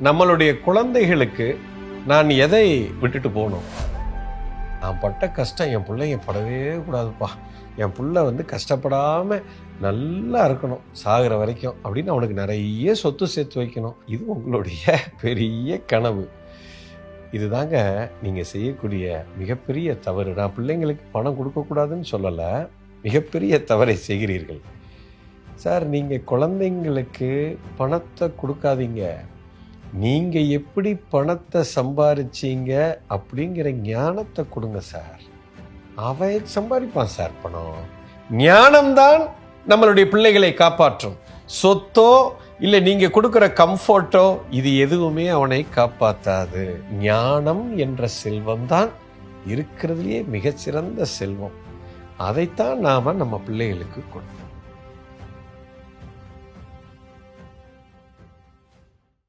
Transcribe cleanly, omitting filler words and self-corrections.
நம்மளுடைய குழந்தைகளுக்கு நான் எதை விட்டுட்டு போகணும்? நான் பட்ட கஷ்டம் என் பிள்ளைங்க படவே கூடாதுப்பா, என் பிள்ளை கஷ்டப்படாமல் நல்லா இருக்கணும் சாகிற வரைக்கும் அப்படின்னு அவனுக்கு நிறைய சொத்து சேர்த்து வைக்கணும். இது உங்களுடைய பெரிய கனவு. இதுதாங்க நீங்கள் செய்யக்கூடிய மிகப்பெரிய தவறு. நான் பிள்ளைங்களுக்கு பணம் கொடுக்கக்கூடாதுன்னு சொல்லலை, மிகப்பெரிய தவறை செய்கிறீர்கள் சார். நீங்கள் குழந்தைங்களுக்கு பணத்தை கொடுக்காதீங்க, நீங்கள் எப்படி பணத்தை சம்பாரிச்சீங்க அப்படிங்கிற ஞானத்தை கொடுங்க சார். அவன் சம்பாதிப்பான் சார். பணம் ஞானம்தான் நம்மளுடைய பிள்ளைகளை காப்பாற்றும். சொத்தோ இல்லை நீங்கள் கொடுக்குற கம்ஃபர்ட்டோ இது எதுவுமே அவனை காப்பாற்றாது. ஞானம் என்ற செல்வம் தான் இருக்கிறதுலேயே மிகச்சிறந்த செல்வம். அதைத்தான் நாம் நம்ம பிள்ளைகளுக்கு கொடுக்கணும்.